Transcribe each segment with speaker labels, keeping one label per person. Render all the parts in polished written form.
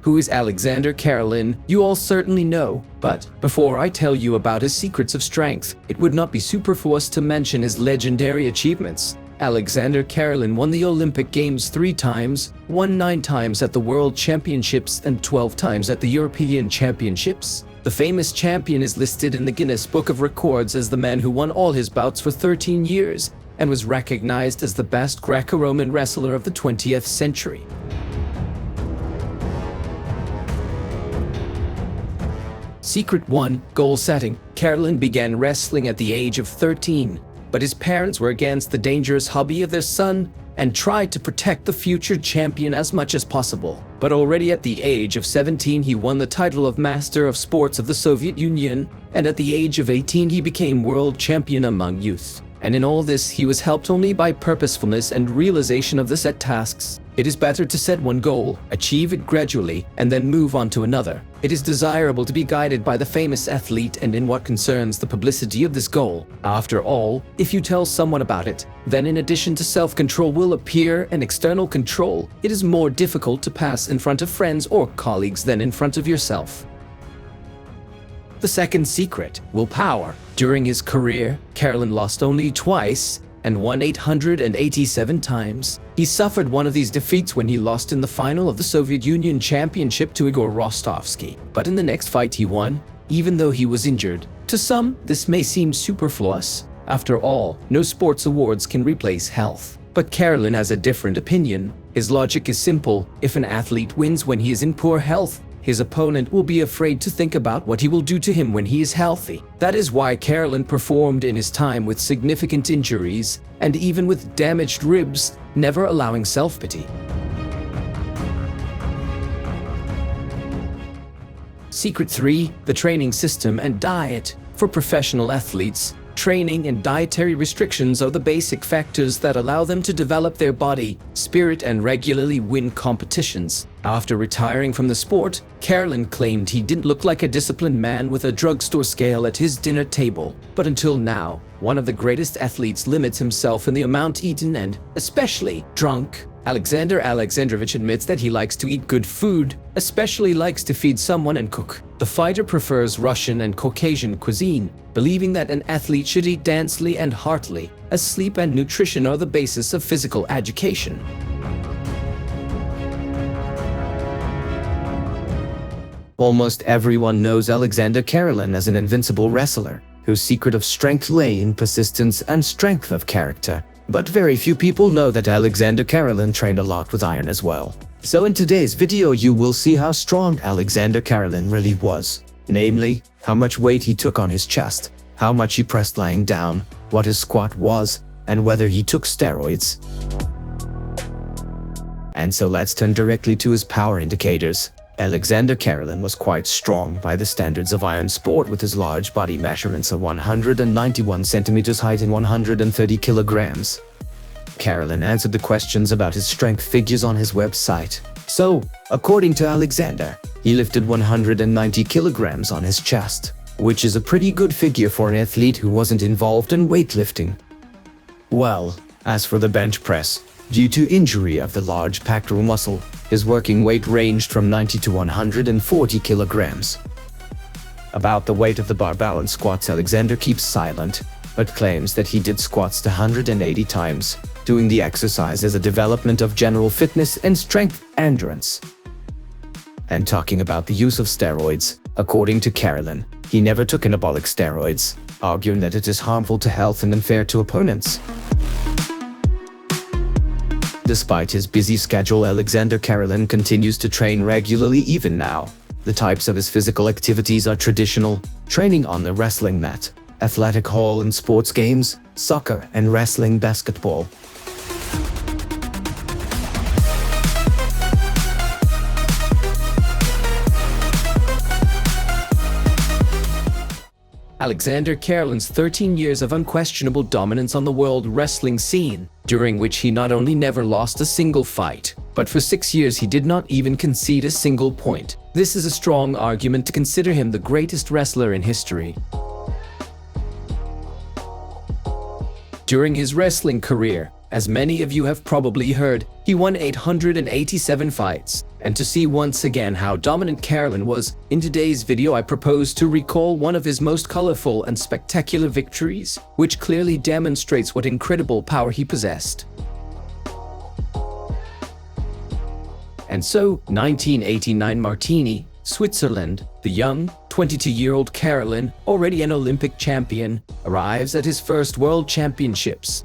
Speaker 1: Who is Alexander Karelin? You all certainly know, but before I tell you about his secrets of strength, it would not be superfluous to mention his legendary achievements. Alexander Karelin won the Olympic Games 3 times, won 9 times at the World Championships and 12 times at the European Championships. The famous champion is listed in the Guinness Book of Records as the man who won all his bouts for 13 years and was recognized as the best Greco-Roman wrestler of the 20th century. Secret 1. Goal setting. Karelin began wrestling at the age of 13, but his parents were against the dangerous hobby of their son and tried to protect the future champion as much as possible. But already at the age of 17 he won the title of Master of Sports of the Soviet Union, and at the age of 18 he became world champion among youth. And in all this he was helped only by purposefulness and realization of the set tasks. It is better to set one goal, achieve it gradually, and then move on to another. It is desirable to be guided by the famous athlete and in what concerns the publicity of this goal. After all, if you tell someone about it, then in addition to self-control will appear an external control. It is more difficult to pass in front of friends or colleagues than in front of yourself. The second secret, willpower. During his career, Karelin lost only twice and won 887 times. He suffered one of these defeats when he lost in the final of the Soviet Union Championship to Igor Rostovsky. But in the next fight he won, even though he was injured. To some, this may seem superfluous. After all, no sports awards can replace health. But Karelin has a different opinion. His logic is simple. If an athlete wins when he is in poor health, his opponent will be afraid to think about what he will do to him when he is healthy. That is why Karelin performed in his time with significant injuries and even with damaged ribs, never allowing self-pity. Secret 3. The training system and diet. For professional athletes, training and dietary restrictions are the basic factors that allow them to develop their body, spirit, and regularly win competitions. After retiring from the sport, Karelin claimed he didn't look like a disciplined man with a drugstore scale at his dinner table. But until now, one of the greatest athletes limits himself in the amount eaten and, especially, drunk. Alexander Alexandrovich admits that he likes to eat good food, especially likes to feed someone and cook. The fighter prefers Russian and Caucasian cuisine, believing that an athlete should eat densely and heartily, as sleep and nutrition are the basis of physical education. Almost everyone knows Alexander Karelin as an invincible wrestler, whose secret of strength lay in persistence and strength of character. But very few people know that Alexander Karelin trained a lot with iron as well. So in today's video you will see how strong Alexander Karelin really was. Namely, how much weight he took on his chest, how much he pressed lying down, what his squat was, and whether he took steroids. And so let's turn directly to his power indicators. Alexander Karelin was quite strong by the standards of iron sport, with his large body measurements of 191 centimeters height and 130 kilograms. Karelin answered the questions about his strength figures on his website. So, according to Alexander, he lifted 190 kilograms on his chest, which is a pretty good figure for an athlete who wasn't involved in weightlifting. Well, as for the bench press, due to injury of the large pectoral muscle, his working weight ranged from 90 to 140 kilograms. About the weight of the barbell and squats, Alexander keeps silent, but claims that he did squats to 180 times, doing the exercise as a development of general fitness and strength endurance. And talking about the use of steroids, according to Karelin, he never took anabolic steroids, arguing that it is harmful to health and unfair to opponents. Despite his busy schedule, Alexander Karelin continues to train regularly even now. The types of his physical activities are traditional, training on the wrestling mat, athletic hall and sports games, soccer and wrestling basketball. Alexander Karelin's 13 years of unquestionable dominance on the world wrestling scene, during which he not only never lost a single fight, but for 6 years he did not even concede a single point. This is a strong argument to consider him the greatest wrestler in history. During his wrestling career, as many of you have probably heard, he won 887 fights And to see once again how dominant Karelin was, in today's video I propose to recall one of his most colorful and spectacular victories, which clearly demonstrates what incredible power he possessed. And so, 1989 Martini, Switzerland, the young, 22-year-old Karelin, already an Olympic champion, arrives at his first World Championships.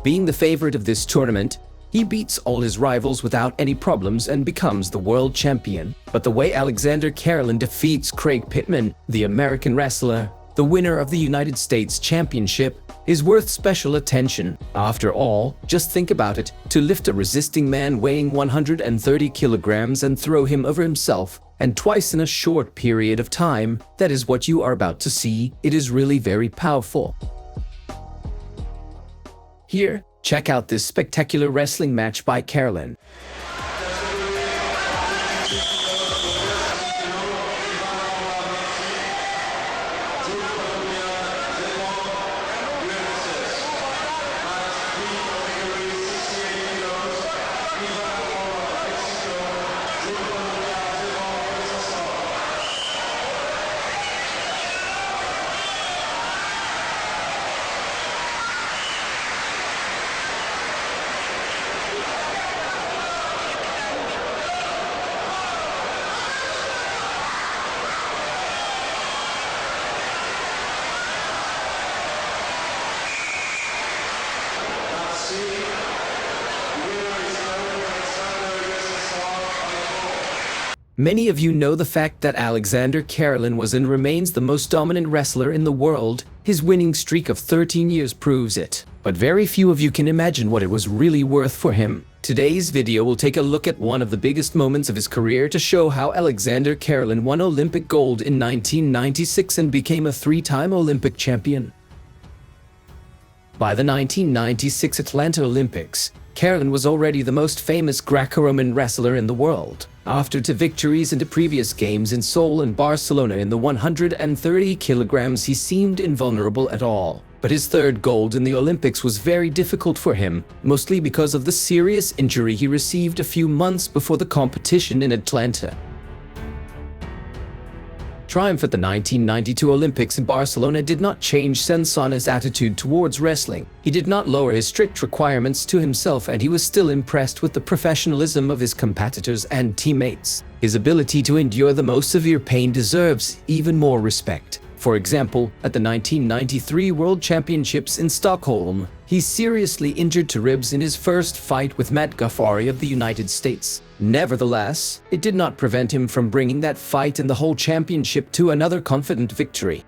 Speaker 1: Being the favorite of this tournament, he beats all his rivals without any problems and becomes the world champion. But the way Alexander Karelin defeats Craig Pittman, the American wrestler, the winner of the United States Championship, is worth special attention. After all, just think about it, to lift a resisting man weighing 130 kilograms and throw him over himself, and twice in a short period of time, that is what you are about to see. It is really very powerful. Here, check out this spectacular wrestling match by Karelin. Many of you know the fact that Alexander Karelin was and remains the most dominant wrestler in the world. His winning streak of 13 years proves it. But very few of you can imagine what it was really worth for him. Today's video will take a look at one of the biggest moments of his career to show how Alexander Karelin won Olympic gold in 1996 and became a three-time Olympic champion. By the 1996 Atlanta Olympics, Karelin was already the most famous Greco-Roman wrestler in the world. After two victories in the previous games in Seoul and Barcelona in the 130 kilograms, he seemed invulnerable at all. But his third gold in the Olympics was very difficult for him, mostly because of the serious injury he received a few months before the competition in Atlanta. Triumph at the 1992 Olympics in Barcelona did not change Sensana's attitude towards wrestling. He did not lower his strict requirements to himself, and he was still impressed with the professionalism of his competitors and teammates. His ability to endure the most severe pain deserves even more respect. For example, at the 1993 World Championships in Stockholm, he seriously injured two ribs in his first fight with Matt Ghaffari of the United States. Nevertheless, it did not prevent him from bringing that fight and the whole championship to another confident victory.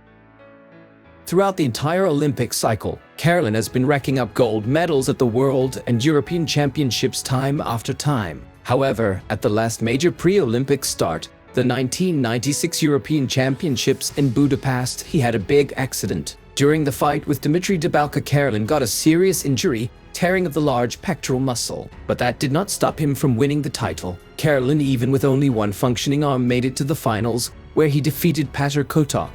Speaker 1: Throughout the entire Olympic cycle, Karelin has been racking up gold medals at the World and European Championships time after time. However, at the last major pre-Olympic start, the 1996 European Championships in Budapest, he had a big accident. During the fight with Dmitry Debalka, Karelin got a serious injury, tearing of the large pectoral muscle. But that did not stop him from winning the title. Karelin, even with only one functioning arm, made it to the finals, where he defeated Petr Kotok.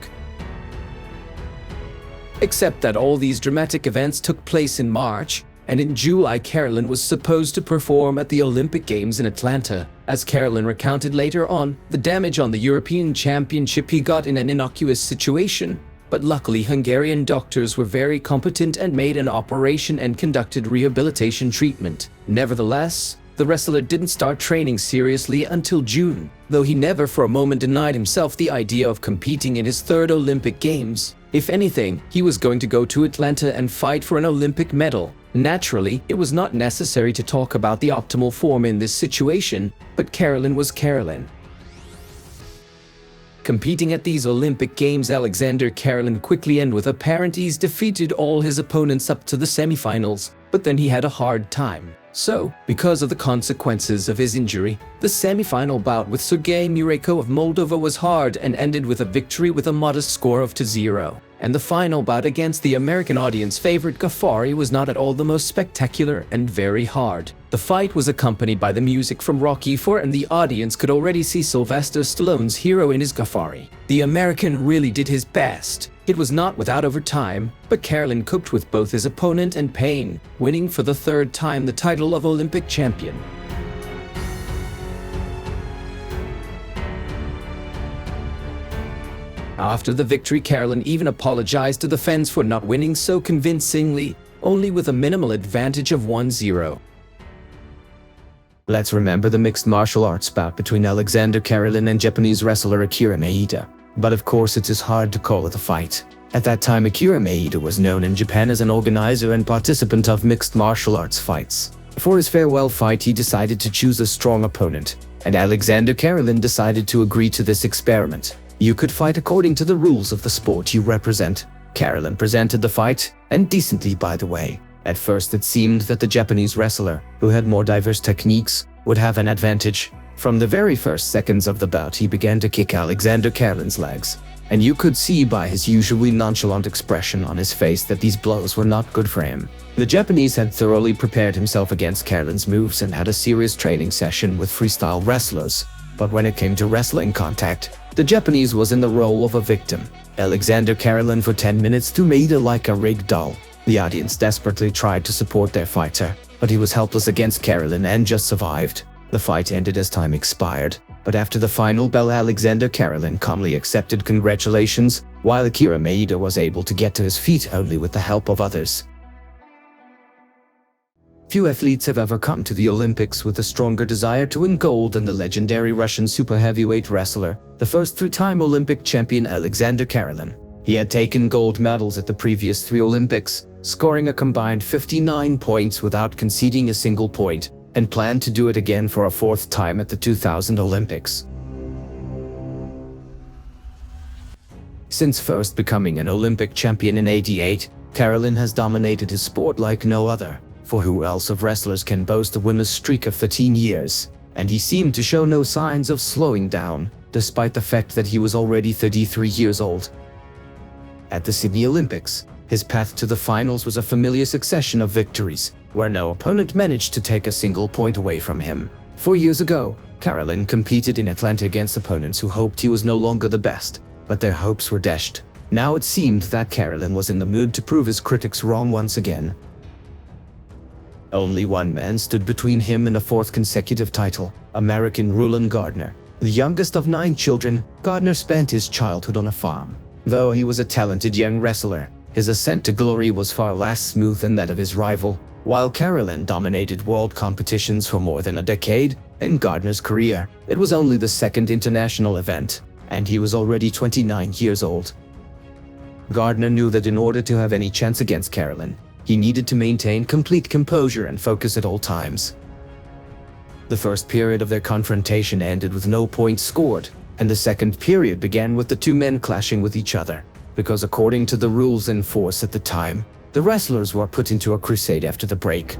Speaker 1: Except that all these dramatic events took place in March, and in July Karelin was supposed to perform at the Olympic Games in Atlanta. As Karelin recounted later on, the damage on the European Championship he got in an innocuous situation, but luckily Hungarian doctors were very competent and made an operation and conducted rehabilitation treatment. Nevertheless, the wrestler didn't start training seriously until June, though he never for a moment denied himself the idea of competing in his third Olympic Games. If anything, he was going to go to Atlanta and fight for an Olympic medal. Naturally, it was not necessary to talk about the optimal form in this situation, but Karelin was Karelin. Competing at these Olympic Games, Alexander Karelin quickly ended with apparent ease, defeated all his opponents up to the semifinals, but then he had a hard time. So, because of the consequences of his injury, the semifinal bout with Sergei Mureyko of Moldova was hard and ended with a victory with a modest score of 2-0. And the final bout against the American audience favorite Ghaffari was not at all the most spectacular and very hard. The fight was accompanied by the music from Rocky IV, and the audience could already see Sylvester Stallone's hero in his Ghaffari. The American really did his best. It was not without overtime, but Karelin coped with both his opponent and pain, winning for the third time the title of Olympic champion. After the victory, Karelin even apologized to the fans for not winning so convincingly, only with a minimal advantage of 1-0. Let's remember the mixed martial arts bout between Alexander Karelin and Japanese wrestler Akira Maeda. But of course it is hard to call it a fight. At that time, Akira Maeda was known in Japan as an organizer and participant of mixed martial arts fights. For his farewell fight, he decided to choose a strong opponent, and Alexander Karelin decided to agree to this experiment. You could fight according to the rules of the sport you represent. Karelin presented the fight, and decently by the way. At first it seemed that the Japanese wrestler, who had more diverse techniques, would have an advantage. From the very first seconds of the bout, he began to kick Alexander Karelin's legs, and you could see by his usually nonchalant expression on his face that these blows were not good for him. The Japanese had thoroughly prepared himself against Karelin's moves and had a serious training session with freestyle wrestlers. But when it came to wrestling contact, the Japanese was in the role of a victim. Alexander Karelin for 10 minutes threw Maeda like a rigged doll. The audience desperately tried to support their fighter, but he was helpless against Karelin and just survived. The fight ended as time expired, but after the final bell, Alexander Karelin calmly accepted congratulations, while Akira Maeda was able to get to his feet only with the help of others. Few athletes have ever come to the Olympics with a stronger desire to win gold than the legendary Russian super heavyweight wrestler, the first three-time Olympic champion Alexander Karelin. He had taken gold medals at the previous 3 Olympics, scoring a combined 59 points without conceding a single point, and planned to do it again for a 4th time at the 2000 Olympics. Since first becoming an Olympic champion in '88, Karelin has dominated his sport like no other. For who else of wrestlers can boast a winner's streak of 13 years? And he seemed to show no signs of slowing down, despite the fact that he was already 33 years old. At the Sydney Olympics, his path to the finals was a familiar succession of victories, where no opponent managed to take a single point away from him. 4 years ago, Karelin competed in Atlanta against opponents who hoped he was no longer the best, but their hopes were dashed. Now it seemed that Karelin was in the mood to prove his critics wrong once again. Only one man stood between him and a 4th consecutive title, American Rulon Gardner. The youngest of 9 children, Gardner spent his childhood on a farm. Though he was a talented young wrestler, his ascent to glory was far less smooth than that of his rival. While Karelin dominated world competitions for more than a decade, in Gardner's career, it was only the 2nd international event, and he was already 29 years old. Gardner knew that in order to have any chance against Karelin, he needed to maintain complete composure and focus at all times. The first period of their confrontation ended with no points scored, and the second period began with the 2 men clashing with each other, because according to the rules in force at the time, the wrestlers were put into a crusade after the break.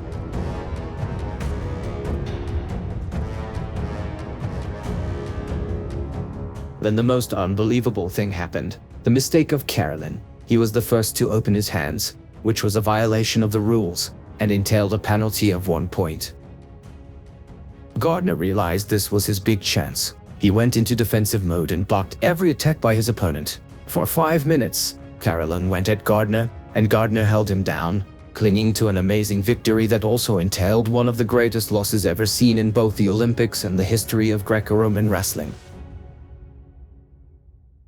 Speaker 1: Then the most unbelievable thing happened, the mistake of Karelin. He was the first to open his hands, which was a violation of the rules, and entailed a penalty of 1 point. Gardner realized this was his big chance. He went into defensive mode and blocked every attack by his opponent. For 5 minutes, Karelin went at Gardner, and Gardner held him down, clinging to an amazing victory that also entailed one of the greatest losses ever seen in both the Olympics and the history of Greco-Roman wrestling.